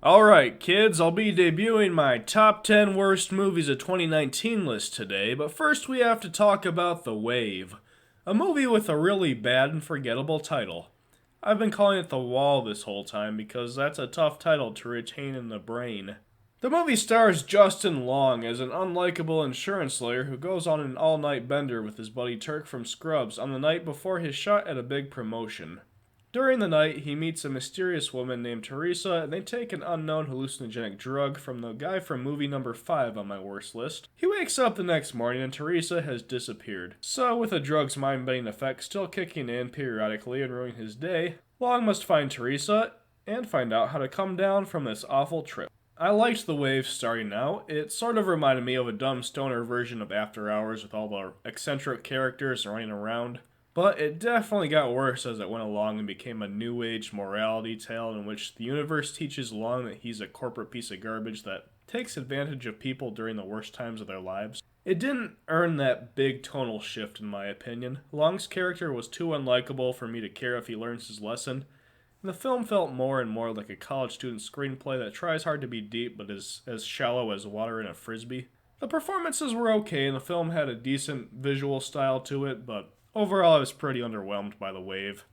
Alright, kids, I'll be debuting my top 10 worst movies of 2019 list today, but first we have to talk about The Wave, a movie with a really bad and forgettable title. I've been calling it The Wall this whole time because that's a tough title to retain in the brain. The movie stars Justin Long as an unlikable insurance lawyer who goes on an all-night bender with his buddy Turk from Scrubs on the night before his shot at a big promotion. During the night, he meets a mysterious woman named Teresa, and they take an unknown hallucinogenic drug from the guy from movie number 5 on my worst list. He wakes up the next morning and Teresa has disappeared. So, with the drug's mind-bending effect still kicking in periodically and ruining his day, Long must find Teresa and find out how to come down from this awful trip. I liked The Wave starting out. It sort of reminded me of a dumb stoner version of After Hours with all the eccentric characters running around. But it definitely got worse as it went along and became a new age morality tale in which the universe teaches Long that he's a corporate piece of garbage that takes advantage of people during the worst times of their lives. It didn't earn that big tonal shift in my opinion. Long's character was too unlikable for me to care if he learns his lesson, and the film felt more and more like a college student screenplay that tries hard to be deep but is as shallow as water in a frisbee. The performances were okay and the film had a decent visual style to it, but overall, I was pretty underwhelmed by The Wave.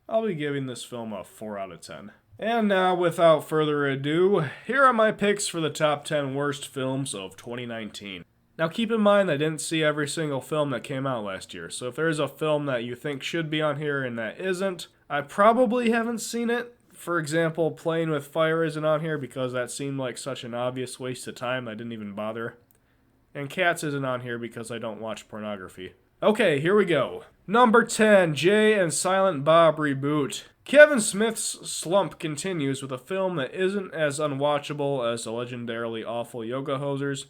I'll be giving this film a 4 out of 10. And now, without further ado, here are my picks for the top 10 worst films of 2019. Now keep in mind I didn't see every single film that came out last year, so if there's a film that you think should be on here and that isn't, I probably haven't seen it. For example, Playing with Fire isn't on here because that seemed like such an obvious waste of time I didn't even bother. And Cats isn't on here because I don't watch pornography. Okay, here we go. Number 10, Jay and Silent Bob reboot. Kevin Smith's slump continues with a film that isn't as unwatchable as the legendarily awful Yoga Hosers,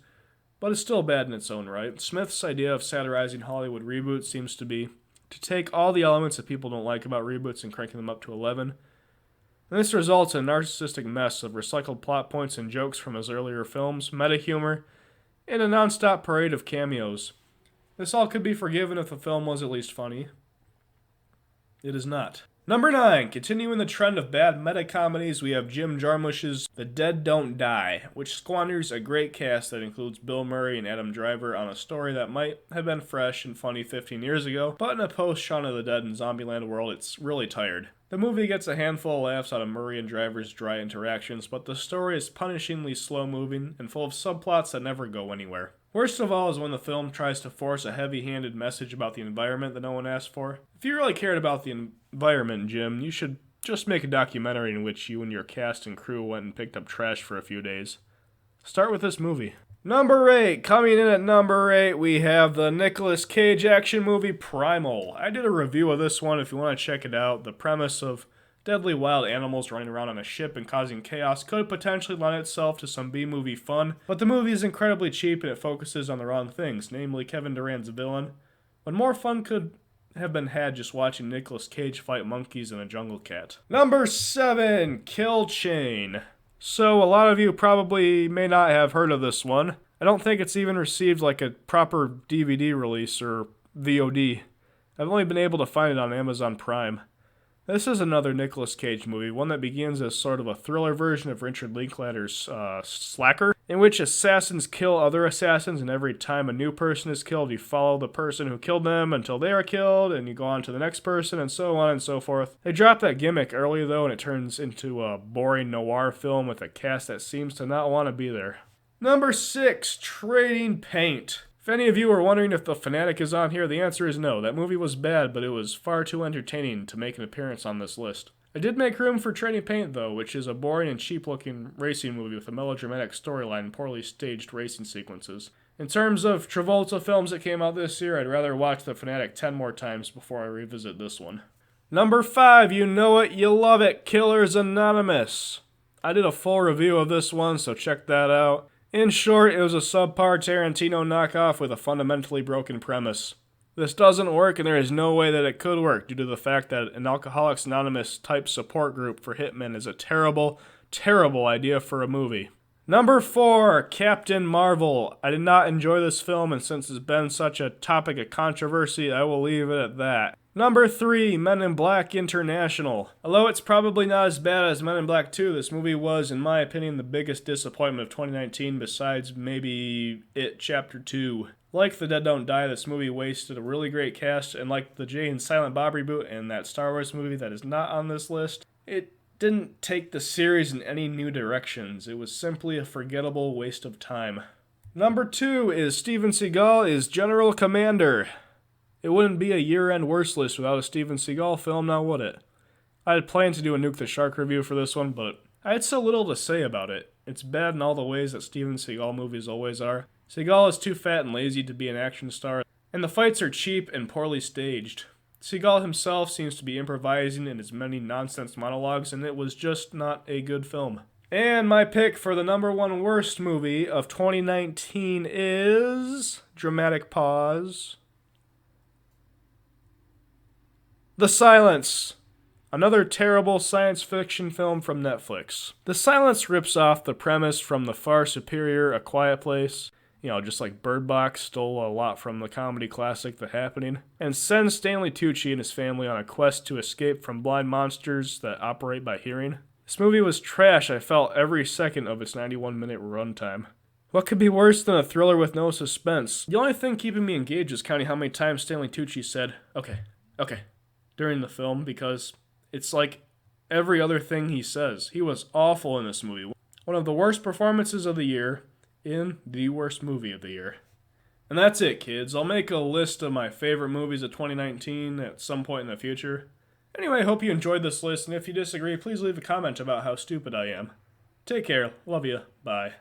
but is still bad in its own right. Smith's idea of satirizing Hollywood reboots seems to be to take all the elements that people don't like about reboots and cranking them up to 11. And this results in a narcissistic mess of recycled plot points and jokes from his earlier films, meta-humor, and a non-stop parade of cameos. This all could be forgiven if the film was at least funny. It is not. Number 9. Continuing the trend of bad meta-comedies, we have Jim Jarmusch's The Dead Don't Die, which squanders a great cast that includes Bill Murray and Adam Driver on a story that might have been fresh and funny 15 years ago, but in a post-Shaun of the Dead and Zombieland world, it's really tired. The movie gets a handful of laughs out of Murray and Driver's dry interactions, but the story is punishingly slow-moving and full of subplots that never go anywhere. Worst of all is when the film tries to force a heavy-handed message about the environment that no one asked for. If you really cared about the environment, Jim, you should just make a documentary in which you and your cast and crew went and picked up trash for a few days. Start with this movie. Number 8. Coming in at number 8, we have the Nicolas Cage action movie Primal. I did a review of this one if you want to check it out. The premise of deadly wild animals running around on a ship and causing chaos could potentially lend itself to some B-movie fun, but the movie is incredibly cheap and it focuses on the wrong things, namely Kevin Durant's villain, when more fun could have been had just watching Nicolas Cage fight monkeys and a jungle cat. Number 7, Kill Chain. So a lot of you probably may not have heard of this one. I don't think it's even received like a proper DVD release or VOD. I've only been able to find it on Amazon Prime. This is another Nicolas Cage movie, one that begins as sort of a thriller version of Richard Linklater's Slacker, in which assassins kill other assassins, and every time a new person is killed, you follow the person who killed them until they are killed, and you go on to the next person, and so on and so forth. They drop that gimmick early, though, and it turns into a boring noir film with a cast that seems to not want to be there. Number 6, Trading Paint. If any of you are wondering if The Fanatic is on here, the answer is no. That movie was bad, but it was far too entertaining to make an appearance on this list. I did make room for Trading Paint, though, which is a boring and cheap-looking racing movie with a melodramatic storyline and poorly staged racing sequences. In terms of Travolta films that came out this year, I'd rather watch The Fanatic 10 more times before I revisit this one. Number 5, you know it, you love it, Killers Anonymous. I did a full review of this one, so check that out. In short, it was a subpar Tarantino knockoff with a fundamentally broken premise. This doesn't work, and there is no way that it could work due to the fact that an Alcoholics Anonymous type support group for hitmen is a terrible, terrible idea for a movie. Number 4, Captain Marvel. I did not enjoy this film, and since it's been such a topic of controversy, I will leave it at that. Number 3, Men in Black International. Although it's probably not as bad as Men in Black 2, this movie was, in my opinion, the biggest disappointment of 2019 besides maybe It Chapter 2. Like The Dead Don't Die, this movie wasted a really great cast, and like the Jay and Silent Bob reboot and that Star Wars movie that is not on this list, it didn't take the series in any new directions. It was simply a forgettable waste of time. Number 2 is Steven Seagal is General Commander. It wouldn't be a year-end worst list without a Steven Seagal film, now would it? I had planned to do a Nuke the Shark review for this one, but I had so little to say about it. It's bad in all the ways that Steven Seagal movies always are. Seagal is too fat and lazy to be an action star, and the fights are cheap and poorly staged. Seagal himself seems to be improvising in his many nonsense monologues, and it was just not a good film. And my pick for the number 1 worst movie of 2019 is... dramatic pause... The Silence. Another terrible science fiction film from Netflix. The Silence rips off the premise from the far superior A Quiet Place, just like Bird Box stole a lot from the comedy classic The Happening, and sends Stanley Tucci and his family on a quest to escape from blind monsters that operate by hearing. This movie was trash. I felt every second of its 91-minute runtime. What could be worse than a thriller with no suspense? The only thing keeping me engaged is counting how many times Stanley Tucci said, okay, during the film, because it's like every other thing he says. He was awful in this movie. One of the worst performances of the year in the worst movie of the year. And that's it, kids. I'll make a list of my favorite movies of 2019 at some point in the future. Anyway, I hope you enjoyed this list, and if you disagree, please leave a comment about how stupid I am. Take care. Love you. Bye.